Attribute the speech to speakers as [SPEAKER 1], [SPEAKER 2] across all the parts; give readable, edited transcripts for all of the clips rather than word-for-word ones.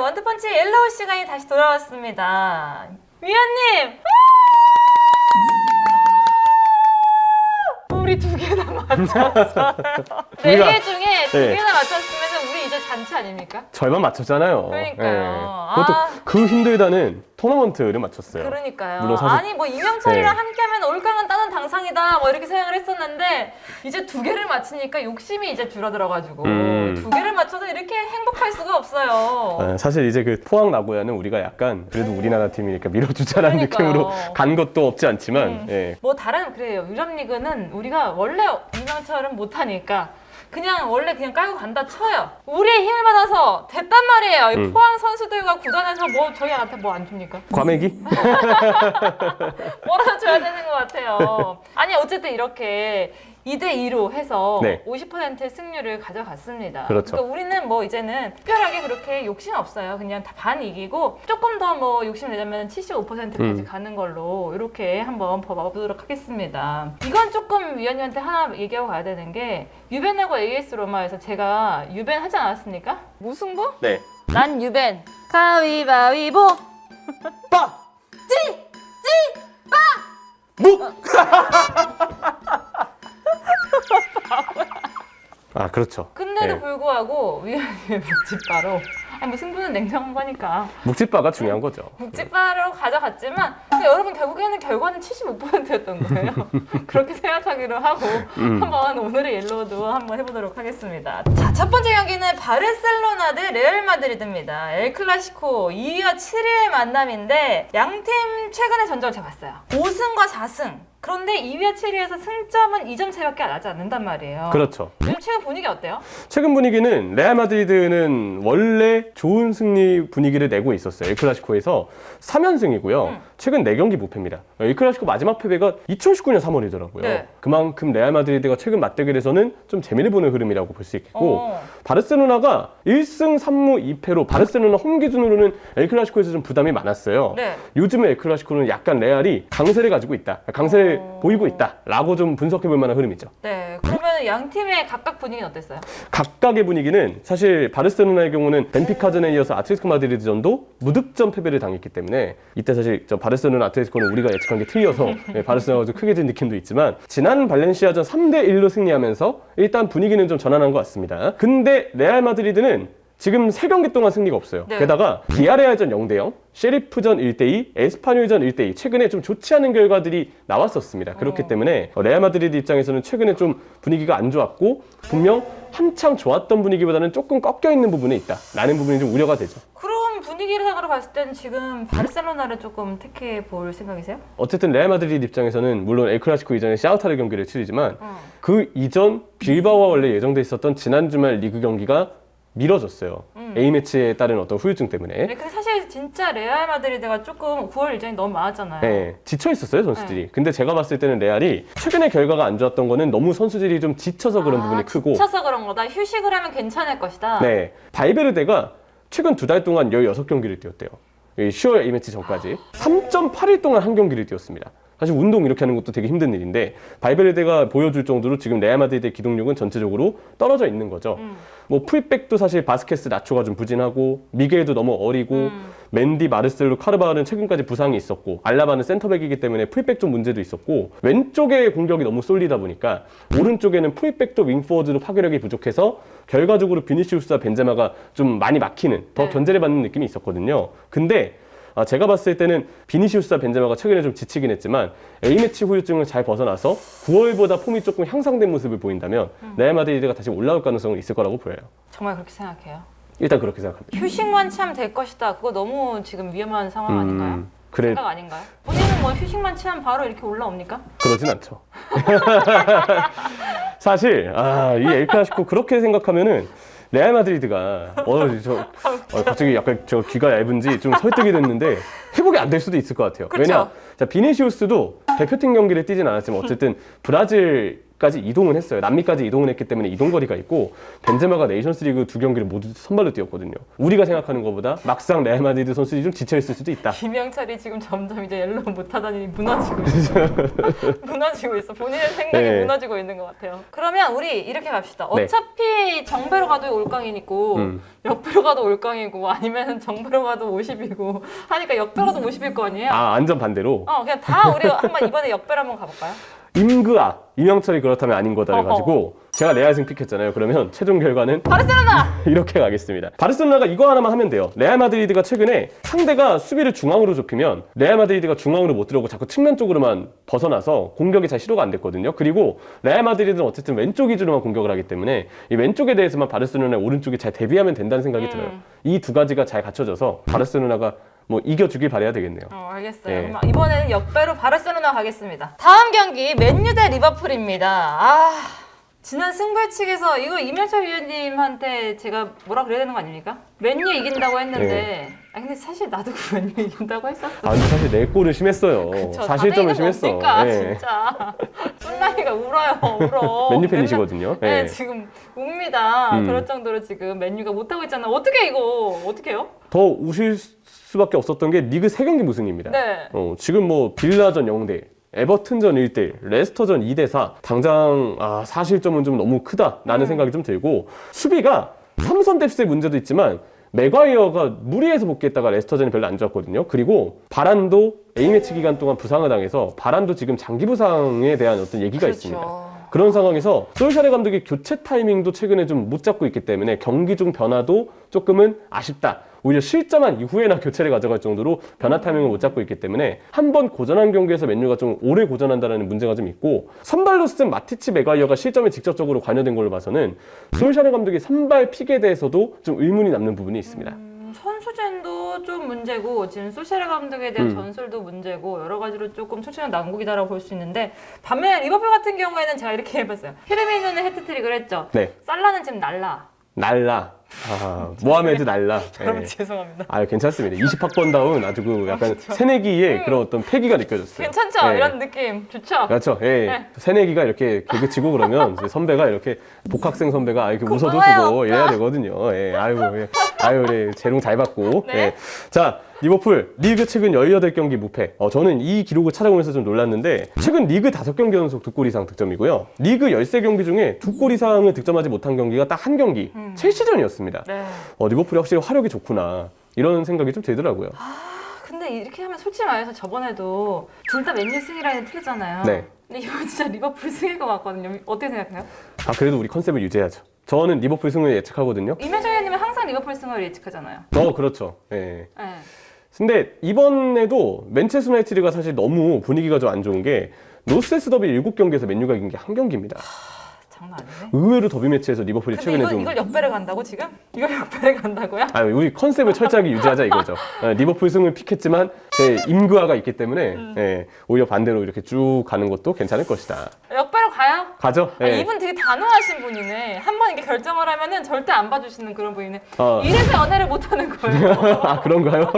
[SPEAKER 1] 원투펀치 옐로우 시간이 다시 돌아왔습니다. 위원님! 우리 2개나 맞췄어요. 4개 중에 2개나 맞췄으면 우리 이제 잔치 아닙니까?
[SPEAKER 2] 절반 맞췄잖아요.
[SPEAKER 1] 그러니까요.
[SPEAKER 2] 그것도 그 힘들다는 토너먼트를 맞췄어요.
[SPEAKER 1] 그러니까요.
[SPEAKER 2] 물론 사실
[SPEAKER 1] 아니 뭐 이명철이랑 함께하면 올강은 따는 당상이다 뭐 이렇게 생각을 했었는데 이제 2개를 맞히니까 욕심이 이제 줄어들어가지고 2개를 맞춰도 이렇게 행복할 수가 없어요.
[SPEAKER 2] 사실 이제 그 포항 나고야는 우리가 약간 그래도 우리나라 팀이니까 밀어주자라는 느낌으로 간 것도 없지 않지만
[SPEAKER 1] 뭐 다른 그래요. 유럽 리그는 우리가 원래 이명철은 못하니까 그냥 원래 그냥 깔고 간다 쳐요. 우리의 힘을 받아서 됐단 말이에요. 이 포항 선수들과 구단에서 뭐 저희한테 뭐 안 줍니까?
[SPEAKER 2] 과메기?
[SPEAKER 1] 뭐라도 줘야 되는 것 같아요. 아니 어쨌든 이렇게 2대2로 해서 50%의 승률을 가져갔습니다.
[SPEAKER 2] 그렇죠.
[SPEAKER 1] 그러니까 우리는 뭐 이제는 특별하게 그렇게 욕심 없어요. 그냥 다 반 이기고 조금 더 뭐 욕심 내자면 75%까지 가는 걸로 이렇게 한번 봐보도록 하겠습니다. 이건 조금 위원님한테 하나 얘기하고 가야 되는 게 유벤하고 AS 로마에서 제가 유벤 하지 않았습니까? 무승부?
[SPEAKER 2] 네.
[SPEAKER 1] 난 유벤. 가위바위보.
[SPEAKER 2] 빠! 빠! 묵! 아 그렇죠.
[SPEAKER 1] 근데도 불구하고 위원님의 묵찌바로 아니 뭐 승부는 냉정한 거니까
[SPEAKER 2] 묵찌바가 중요한 거죠.
[SPEAKER 1] 묵찌바로 가져갔지만 근데 여러분 결국에는 결과는 75%였던 거예요. 그렇게 생각하기로 하고 한번 오늘의 옐로우도 한번 해보도록 하겠습니다. 자, 첫 번째 경기는 바르셀로나 대 레알 마드리드입니다. 엘 클라시코 2위와 7위의 만남인데 양팀 최근의 전적을 제가 봤어요. 5승과 4승. 그런데 2위와 7위에서 승점은 2점 차이밖에 나지 않는단 말이에요.
[SPEAKER 2] 그렇죠.
[SPEAKER 1] 요즘 최근 분위기 어때요?
[SPEAKER 2] 최근 분위기는 레알 마드리드는 원래 좋은 승리 분위기를 내고 있었어요. 엘 클라시코에서 3연승이고요. 최근 4경기 무패입니다. 엘 클라시코 마지막 패배가 2019년 3월이더라고요.
[SPEAKER 1] 네.
[SPEAKER 2] 그만큼 레알 마드리드가 최근 맞대결에서는 좀 재미를 보는 흐름이라고 볼 수 있고 바르셀로나가 1승 3무 2패로 바르셀로나 홈 기준으로는 엘 클라시코에서 좀 부담이 많았어요.
[SPEAKER 1] 네.
[SPEAKER 2] 요즘에 엘 클라시코는 약간 레알이 강세를 가지고 있다. 강세를 보이고 있다라고 좀 분석해 볼 만한 흐름이죠.
[SPEAKER 1] 네. 그러면 양 팀의 각각 분위기는 어땠어요?
[SPEAKER 2] 각각의 분위기는 사실 바르셀로나의 경우는 벤피카전에 이어서 아틀레티코 마드리드전도 무득점 패배를 당했기 때문에 이때 사실 저 바르셀로나 아틀레티코는 우리가 예측한 게 틀려서 바르셀로나가 좀 크게 진 느낌도 있지만 지난 발렌시아전 3대1로 승리하면서 일단 분위기는 좀 전환한 것 같습니다. 근데 레알 마드리드는 지금 3경기 동안 승리가 없어요.
[SPEAKER 1] 네.
[SPEAKER 2] 게다가 비아레알전 0대0, 셰리프전 1대2, 에스파뇰전 1대2 최근에 좀 좋지 않은 결과들이 나왔었습니다. 그렇기 때문에 레알 마드리드 입장에서는 최근에 좀 분위기가 안 좋았고 분명 한창 좋았던 분위기보다는 조금 꺾여 있는 부분에 있다라는 부분이 좀 우려가 되죠.
[SPEAKER 1] 그럼 분위기상으로 봤을 때는 지금 바르셀로나를 조금 택해 볼 생각이세요?
[SPEAKER 2] 어쨌든 레알 마드리드 입장에서는 물론 엘 클라시코 이전에 샤우타르 경기를 치르지만 그 이전 빌바오와 원래 예정돼 있었던 지난 주말 리그 경기가 미뤄졌어요. A매치에 따른 어떤 후유증 때문에.
[SPEAKER 1] 네, 근데 사실 진짜 레알 마드리드가 조금 9월 일정이 너무 많았잖아요.
[SPEAKER 2] 네, 지쳐 있었어요 선수들이. 근데 제가 봤을 때는 레알이 최근에 결과가 안 좋았던 거는 너무 선수들이 좀 지쳐서 그런 부분이 크고.
[SPEAKER 1] 지쳐서 그런 거다. 휴식을 하면 괜찮을 것이다.
[SPEAKER 2] 네, 발베르데가 최근 2달 동안 16경기를 뛰었대요. 10월 A매치 전까지 3.8일 동안 한 경기를 뛰었습니다. 사실 운동 이렇게 하는 것도 되게 힘든 일인데 발베르데가 보여줄 정도로 지금 레알 마드리드의 기동력은 전체적으로 떨어져 있는 거죠. 뭐 풀백도 사실 바스케스 나초가 좀 부진하고 미겔도 너무 어리고 맨디, 마르셀로, 카르바흐는 최근까지 부상이 있었고 알라바는 센터백이기 때문에 풀백 좀 문제도 있었고 왼쪽의 공격이 너무 쏠리다 보니까 오른쪽에는 풀백도 윙포워드도 파괴력이 부족해서 결과적으로 비니시우스와 벤제마가 좀 많이 막히는 더 견제를 받는 느낌이 있었거든요. 근데 제가 봤을 때는 비니시우스와 벤제마가 최근에 좀 지치긴 했지만 A매치 후유증을 잘 벗어나서 9월보다 폼이 조금 향상된 모습을 보인다면 레알 마드리드가 다시 올라올 가능성은 있을 거라고 보여요.
[SPEAKER 1] 정말 그렇게 생각해요?
[SPEAKER 2] 일단 그렇게 생각합니다.
[SPEAKER 1] 휴식만 취하면 될 것이다. 그거 너무 지금 위험한 상황 아닌가요?
[SPEAKER 2] 그래.
[SPEAKER 1] 생각 아닌가요? 본인은 뭐 휴식만 취하면 바로 이렇게 올라옵니까?
[SPEAKER 2] 그러진 않죠. 사실 이 엘 클라시코 그렇게 생각하면은 레알 마드리드가 갑자기 약간 저 귀가 얇은지 좀 설득이 됐는데 회복이 안 될 수도 있을 것 같아요.
[SPEAKER 1] 그쵸?
[SPEAKER 2] 왜냐? 자, 비니시우스도 대표팀 경기를 뛰진 않았지만 어쨌든 브라질 까지 이동을 했어요. 남미까지 이동을 했기 때문에 이동 거리가 있고 벤제마가 네이션스리그 2경기를 모두 선발로 뛰었거든요. 우리가 생각하는 것보다 막상 레알 마드리드 선수들이 좀 지쳐 있을 수도 있다.
[SPEAKER 1] 김영철이 지금 점점 이제 옐로우 못하다니 무너지고 있어. 무너지고 있어. 본인의 생각이
[SPEAKER 2] 네.
[SPEAKER 1] 무너지고 있는 것 같아요. 그러면 우리 이렇게 갑시다.
[SPEAKER 2] 네.
[SPEAKER 1] 어차피 정배로 가도 올깡이니고 역배로 가도 올깡이고 아니면 정배로 가도 50이고 하니까 역배로 가도 50일 거 아니에요?
[SPEAKER 2] 아, 완전 반대로
[SPEAKER 1] 그냥 다 우리 한번 이번에 역배로 한번 가볼까요?
[SPEAKER 2] 임그아 이명철이 그렇다면 아닌 거다 해가지고 제가 레알승 픽했잖아요. 그러면 최종 결과는
[SPEAKER 1] 바르셀로나!
[SPEAKER 2] 이렇게 가겠습니다. 바르셀로나가 이거 하나만 하면 돼요. 레알 마드리드가 최근에 상대가 수비를 중앙으로 좁히면 레알 마드리드가 중앙으로 못 들어오고 자꾸 측면 쪽으로만 벗어나서 공격이 잘 시도가 안 됐거든요. 그리고 레알 마드리드는 어쨌든 왼쪽 위주로만 공격을 하기 때문에 이 왼쪽에 대해서만 바르셀로나의 오른쪽이 잘 대비하면 된다는 생각이 들어요. 이 두 가지가 잘 갖춰져서 바르셀로나가 뭐 이겨주길 바라야 되겠네요.
[SPEAKER 1] 알겠어요.
[SPEAKER 2] 예.
[SPEAKER 1] 그럼 이번에는 역배로 바르셀로나 가겠습니다. 다음 경기 맨유 대 리버풀입니다. 지난 승부 예측에서 이거 이명철 위원님한테 제가 뭐라 그래야 되는 거 아닙니까? 맨유 이긴다고 했는데 근데 사실 나도 맨유 이긴다고 했었어.
[SPEAKER 2] 근데 사실 내 골은 심했어요.
[SPEAKER 1] 그쵸,
[SPEAKER 2] 4실점은 심했어.
[SPEAKER 1] 뭡니까,
[SPEAKER 2] 예.
[SPEAKER 1] 진짜. 쏨라이가 울어.
[SPEAKER 2] 맨유 팬이시거든요.
[SPEAKER 1] 네,
[SPEAKER 2] 예.
[SPEAKER 1] 지금 웁니다. 그럴 정도로 지금 맨유가 못하고 있잖아. 어떻게 이거 어떻게 해요?
[SPEAKER 2] 더 우실 수밖에 없었던 게 리그 3경기 무승입니다.
[SPEAKER 1] 네.
[SPEAKER 2] 지금 뭐 빌라전 0대 에버튼전 1대1, 레스터전 2대4 당장 4실점은 좀 너무 크다라는 생각이 좀 들고 수비가 삼선 뎁스의 문제도 있지만 맥과이어가 무리해서 복귀했다가 레스터전이 별로 안 좋았거든요. 그리고 바란도 A매치 기간 동안 부상을 당해서 바란도 지금 장기 부상에 대한 어떤 얘기가
[SPEAKER 1] 그렇죠.
[SPEAKER 2] 있습니다. 그런 상황에서 솔샤르 감독이 교체 타이밍도 최근에 좀 못 잡고 있기 때문에 경기 중 변화도 조금은 아쉽다. 오히려 실점한 이후에나 교체를 가져갈 정도로 변화 타이밍을 못 잡고 있기 때문에 한 번 고전한 경기에서 맨유가 좀 오래 고전한다는 문제가 좀 있고 선발로 쓴 마티치 맥과이어가 실점에 직접적으로 관여된 걸로 봐서는 솔샤르 감독의 선발 픽에 대해서도 좀 의문이 남는 부분이 있습니다.
[SPEAKER 1] 선수진도 좀 문제고 지금 소시에르 감독에 대한 전술도 문제고 여러 가지로 조금 초치는 난국이다라고 볼 수 있는데 반면 리버풀 같은 경우에는 제가 이렇게 해봤어요. 히르미누는 헤트트릭을 했죠.
[SPEAKER 2] 네.
[SPEAKER 1] 살라는 지금 날라.
[SPEAKER 2] 모하메드 날라.
[SPEAKER 1] 여러분
[SPEAKER 2] 예.
[SPEAKER 1] 죄송합니다.
[SPEAKER 2] 괜찮습니다. 20학번다운 아주 그 약간 새내기의 그런 어떤 패기가 느껴졌어요.
[SPEAKER 1] 괜찮죠?
[SPEAKER 2] 예.
[SPEAKER 1] 이런 느낌 좋죠?
[SPEAKER 2] 그렇죠. 예.
[SPEAKER 1] 네.
[SPEAKER 2] 새내기가 이렇게 개그치고 그러면 이제 선배가 이렇게 복학생 선배가 이렇게 웃어도
[SPEAKER 1] 고마워요,
[SPEAKER 2] 주고
[SPEAKER 1] 오빠.
[SPEAKER 2] 이래야 되거든요. 예. 아유, 예. 재롱 잘 받고.
[SPEAKER 1] 네.
[SPEAKER 2] 예. 자, 리버풀 리그 최근 18경기 무패. 저는 이 기록을 찾아보면서 좀 놀랐는데 최근 리그 5경기 연속 2골 이상 득점이고요. 리그 13경기 중에 2골 이상을 득점하지 못한 경기가 딱 한 경기. 첼시전이었습니다.
[SPEAKER 1] 네.
[SPEAKER 2] 리버풀이 확실히 화력이 좋구나. 이런 생각이 좀 들더라고요.
[SPEAKER 1] 근데 이렇게 하면 솔직히 말해서 저번에도 둘 다 맨유 승이라는 틀렸잖아요.
[SPEAKER 2] 네.
[SPEAKER 1] 근데 이거 진짜 리버풀 승일 것 같거든요. 어떻게 생각해요?
[SPEAKER 2] 그래도 우리 컨셉을 유지해야죠. 저는 리버풀 승을 예측하거든요.
[SPEAKER 1] 이명철 의원님은 항상 리버풀 승을 예측하잖아요.
[SPEAKER 2] 그렇죠. 예.
[SPEAKER 1] 네.
[SPEAKER 2] 근데 이번에도 맨체스터 유나이티드가 사실 너무 분위기가 좀 안 좋은 게 노스웨스트 더비 7경기에서 맨유가 이긴 게 한 경기입니다.
[SPEAKER 1] 장난 아니네.
[SPEAKER 2] 의외로 더비 매치에서 리버풀이
[SPEAKER 1] 근데
[SPEAKER 2] 최근에 좀
[SPEAKER 1] 이걸 역배를 간다고 지금? 이걸 역배를 간다고요?
[SPEAKER 2] 우리 컨셉을 철저하게 유지하자 이거죠. 리버풀 승을 픽했지만 제 임그아가 있기 때문에 오히려 반대로 이렇게 쭉 가는 것도 괜찮을 것이다.
[SPEAKER 1] 역배로 가요?
[SPEAKER 2] 가죠? 예.
[SPEAKER 1] 이분 되게 단호하신 분이네. 한 번 이렇게 결정을 하면은 절대 안 봐주시는 그런 분이네.
[SPEAKER 2] 어.
[SPEAKER 1] 이래서 연애를 못 하는 거예요.
[SPEAKER 2] 그런가요?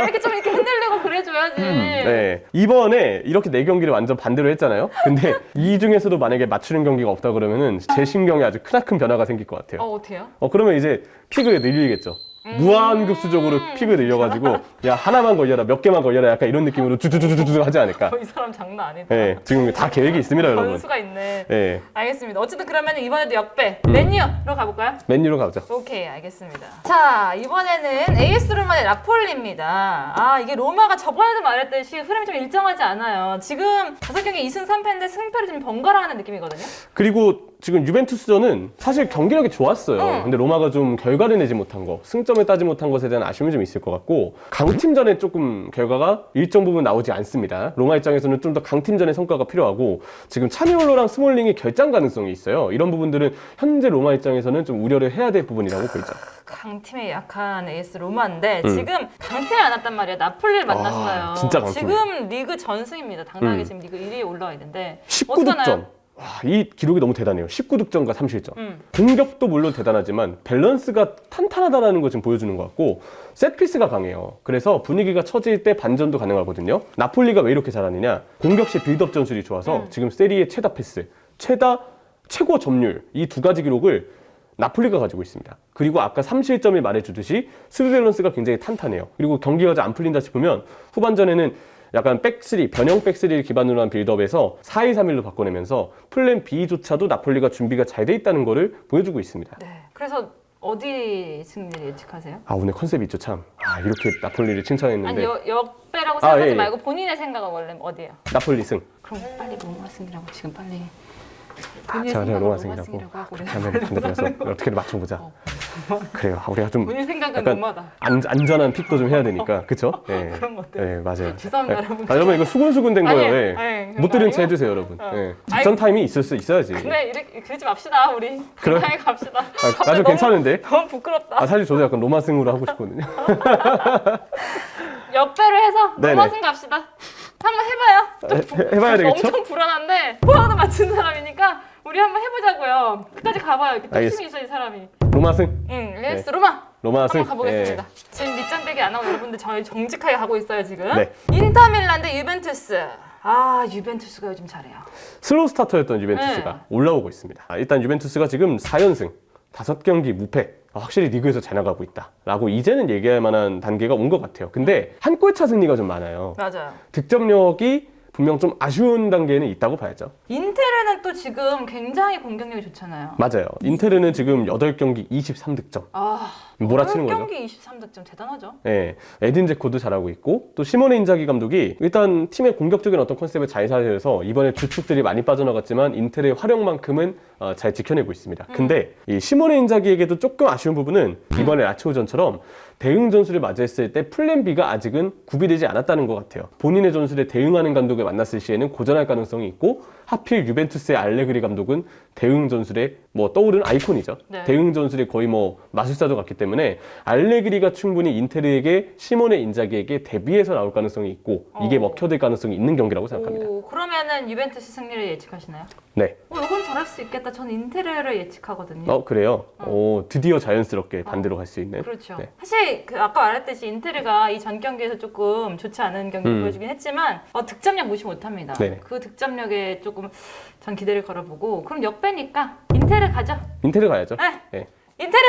[SPEAKER 1] 이렇게 좀 이렇게 흔들리고 그래줘야지.
[SPEAKER 2] 네. 이번에 이렇게 4경기를 완전 반대로 했잖아요. 근데 이 중에서도 만약에 맞추는 경기가 없다 그러면은 제 신경에 아주 크나큰 변화가 생길 것 같아요.
[SPEAKER 1] 어떻게요?
[SPEAKER 2] 그러면 이제 픽을 늘리겠죠. 무한급수적으로 픽을 늘려가지고 야 하나만 걸려라 몇 개만 걸려라 약간 이런 느낌으로 주주주주주 하지 않을까.
[SPEAKER 1] 이 사람 장난 아니다.
[SPEAKER 2] 네, 지금 다 계획이 있습니다, 여러분.
[SPEAKER 1] 변수가 있네.
[SPEAKER 2] 네,
[SPEAKER 1] 알겠습니다. 어쨌든 그러면 이번에도 역배. 맨유로 가볼까요?
[SPEAKER 2] 맨유로 가보자.
[SPEAKER 1] 오케이, 알겠습니다. 자, 이번에는 AS 로마의 나폴리입니다. 이게 로마가 저번에도 말했듯이 흐름이 좀 일정하지 않아요. 지금 5경기 2승 3패인데 승패를 좀 번갈아 하는 느낌이거든요.
[SPEAKER 2] 그리고 지금 유벤투스전은 사실 경기력이 좋았어요. 근데 로마가 좀 결과를 내지 못한 거, 승점을 따지 못한 것에 대한 아쉬움이 좀 있을 것 같고 강팀전에 조금 결과가 일정 부분 나오지 않습니다. 로마 입장에서는 좀 더 강팀전의 성과가 필요하고 지금 차니올로랑 스몰링의 결장 가능성이 있어요. 이런 부분들은 현재 로마 입장에서는 좀 우려를 해야 될 부분이라고 보이죠.
[SPEAKER 1] 강팀에 약한 AS 로마인데 지금 강팀에 안 왔단 말이야. 나폴리를 만났어요.
[SPEAKER 2] 진짜 강팀.
[SPEAKER 1] 지금 리그 전승입니다. 당당하게 지금 리그 1위에 올라와 있는데
[SPEAKER 2] 19득점. 이 기록이 너무 대단해요. 19득점과 3실점. 공격도 물론 대단하지만 밸런스가 탄탄하다는 걸 지금 보여주는 것 같고 셋피스가 강해요. 그래서 분위기가 처질 때 반전도 가능하거든요. 나폴리가 왜 이렇게 잘하느냐. 공격 시 빌드업 전술이 좋아서 지금 세리에 최다 패스, 최고 점유율 이 두 가지 기록을 나폴리가 가지고 있습니다. 그리고 아까 3실점이 말해주듯이 수비 밸런스가 굉장히 탄탄해요. 그리고 경기가 잘 안 풀린다 싶으면 후반전에는 약간 백스리, 변형 백스리를 기반으로 한 빌드업에서 4-2-3-1로 바꿔내면서 플랜 B조차도 나폴리가 준비가 잘 돼 있다는 거를 보여주고 있습니다.
[SPEAKER 1] 네. 그래서 어디 승리를 예측하세요?
[SPEAKER 2] 오늘 컨셉이 있죠 참. 이렇게 나폴리를 칭찬했는데
[SPEAKER 1] 아니 역배라고 생각하지
[SPEAKER 2] 예.
[SPEAKER 1] 말고 본인의 생각은 원래 어디예요?
[SPEAKER 2] 나폴리 승.
[SPEAKER 1] 그럼 빨리 로마 승이라고 지금 빨리.
[SPEAKER 2] 제가 그냥 로마 승이라고.
[SPEAKER 1] 하고
[SPEAKER 2] 그렇게 하면 그래서 어떻게든 맞춰보자. 그래요. 우리가 좀
[SPEAKER 1] 본인 생각은
[SPEAKER 2] 약간
[SPEAKER 1] 로마다.
[SPEAKER 2] 안전한 픽도 좀 해야 되니까, 그렇죠? 네.
[SPEAKER 1] 그런 것들.
[SPEAKER 2] 네, 맞아요.
[SPEAKER 1] 죄송합니다,
[SPEAKER 2] 네.
[SPEAKER 1] 여러분.
[SPEAKER 2] 여러분 이거 수근수근 된
[SPEAKER 1] 아니에요.
[SPEAKER 2] 거예요.
[SPEAKER 1] 아니,
[SPEAKER 2] 못 들은
[SPEAKER 1] 아니고.
[SPEAKER 2] 채 해주세요, 여러분.
[SPEAKER 1] 어.
[SPEAKER 2] 네. 직전 타임이 있어야지.
[SPEAKER 1] 근데 이렇게 그러지 맙시다 우리.
[SPEAKER 2] 그래?
[SPEAKER 1] 건강히 갑시다.
[SPEAKER 2] 나도 괜찮은데.
[SPEAKER 1] 너무 부끄럽다.
[SPEAKER 2] 사실 저도 약간 로마승으로 하고 싶거든요.
[SPEAKER 1] 역배를 해서
[SPEAKER 2] 네네.
[SPEAKER 1] 로마승 갑시다. 한번 해봐요.
[SPEAKER 2] 해봐야 되겠죠?
[SPEAKER 1] 엄청 불안한데 포항도 맞춘 사람이니까 우리 한번 해보자고요. 끝까지 가봐요. 이렇게 뚝심이
[SPEAKER 2] 알겠습니다.
[SPEAKER 1] 있어 이 사람이.
[SPEAKER 2] 로마승.
[SPEAKER 1] 응, 레스 로마.
[SPEAKER 2] 로마승.
[SPEAKER 1] 한번 가보겠습니다. 지금 밑장 빼기 안 하고 여러분들 저희 정직하게 가고 있어요 지금.
[SPEAKER 2] 네.
[SPEAKER 1] 인터밀란 대 유벤투스. 유벤투스가 요즘 잘해요.
[SPEAKER 2] 슬로우 스타터였던 유벤투스가
[SPEAKER 1] 네.
[SPEAKER 2] 올라오고 있습니다. 일단 유벤투스가 지금 4연승, 5경기 무패. 확실히 리그에서 잘 나가고 있다라고 이제는 얘기할 만한 단계가 온 것 같아요. 근데 한 골 차 승리가 좀 많아요.
[SPEAKER 1] 맞아요.
[SPEAKER 2] 득점력이 분명 좀 아쉬운 단계는 있다고 봐야죠.
[SPEAKER 1] 인테르는 또 지금 굉장히 공격력이 좋잖아요.
[SPEAKER 2] 맞아요. 인테르는 지금 8경기 23득점. 몰아치는 거죠.
[SPEAKER 1] 경기 23득점 대단하죠.
[SPEAKER 2] 네, 에딘 제코도 잘하고 있고 또 시모네 인자기 감독이 일단 팀의 공격적인 어떤 컨셉을 잘 살려서 이번에 주축들이 많이 빠져나갔지만 인텔의 활용만큼은 잘 지켜내고 있습니다. 근데 이 시모네 인자기에게도 조금 아쉬운 부분은 이번에 라치오전처럼 대응 전술을 맞이했을 때 플랜 B가 아직은 구비되지 않았다는 것 같아요. 본인의 전술에 대응하는 감독을 만났을 시에는 고전할 가능성이 있고 하필 유벤투스의 알레그리 감독은 대응 전술에 떠오르는 아이콘이죠.
[SPEAKER 1] 네.
[SPEAKER 2] 대응 전술에 거의 마술사도 같기 때문에 알레그리가 충분히 인테르에게 시모네 인자기에게 대비해서 나올 가능성이 있고 이게 먹혀들 가능성이 있는 경기라고 생각합니다.
[SPEAKER 1] 그러면은 유벤투스 승리를 예측하시나요?
[SPEAKER 2] 네.
[SPEAKER 1] 이건 잘할 수 있겠다. 저는 인테르를 예측하거든요.
[SPEAKER 2] 그래요? 드디어 자연스럽게 반대로 갈 수 있는.
[SPEAKER 1] 그렇죠.
[SPEAKER 2] 네.
[SPEAKER 1] 사실 아까 말했듯이 인테르가 이 전 경기에서 조금 좋지 않은 경기를 보여주긴 했지만 득점력 무시 못합니다.
[SPEAKER 2] 네네.
[SPEAKER 1] 그 득점력에 조금 전 기대를 걸어보고 그럼 역배니까 인테르 가죠.
[SPEAKER 2] 인테르 가야죠.
[SPEAKER 1] 네.
[SPEAKER 2] 네.
[SPEAKER 1] 인테르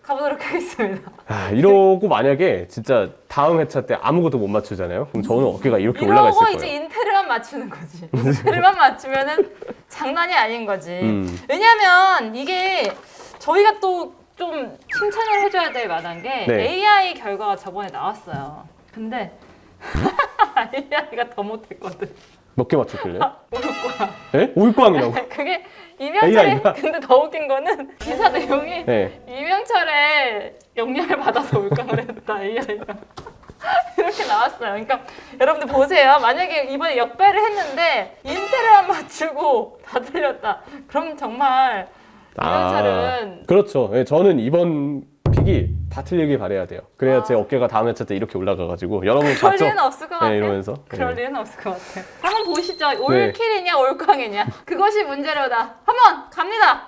[SPEAKER 1] 가보도록 하겠습니다.
[SPEAKER 2] 이러고 만약에 진짜 다음 회차 때 아무것도 못 맞추잖아요. 그럼 저는 어깨가 이렇게 올라가 있을
[SPEAKER 1] 이러고 이제
[SPEAKER 2] 거예요.
[SPEAKER 1] 인테르만 맞추는 거지. 인테르만 맞추면은 장난이 아닌 거지.
[SPEAKER 2] 음.
[SPEAKER 1] 왜냐면 이게 저희가 또 좀 칭찬을 해줘야 될 만한 게
[SPEAKER 2] 네.
[SPEAKER 1] AI 결과가 저번에 나왔어요. 근데 AI가 더 못했거든.
[SPEAKER 2] 몇 개 맞췄길래?
[SPEAKER 1] 모를 거야.
[SPEAKER 2] 네? 올꽝이라고?
[SPEAKER 1] 그게 이명철이
[SPEAKER 2] AI가?
[SPEAKER 1] 근데 더 웃긴 거는 기사 내용이
[SPEAKER 2] 네.
[SPEAKER 1] 이명철의 영향을 받아서 올감을 했다 AI가. 이렇게 나왔어요. 그러니까 여러분들 보세요. 만약에 이번에 역배를 했는데 인테르만 맞추고 다 틀렸다. 그럼 정말 이명철은
[SPEAKER 2] 그렇죠. 네, 저는 이번 픽이 다 틀리길 바라야 돼요. 그래야 제 어깨가 다음 회차 때 이렇게 올라가가지고 여러분
[SPEAKER 1] 그럴
[SPEAKER 2] 봤죠?
[SPEAKER 1] 리는 없을 것 같아요.
[SPEAKER 2] 이러면서.
[SPEAKER 1] 그럴
[SPEAKER 2] 네.
[SPEAKER 1] 리는 없을 것 같아요. 한번 보시죠. 올킬이냐 올광이냐. 그것이 문제로다. 한번 갑니다.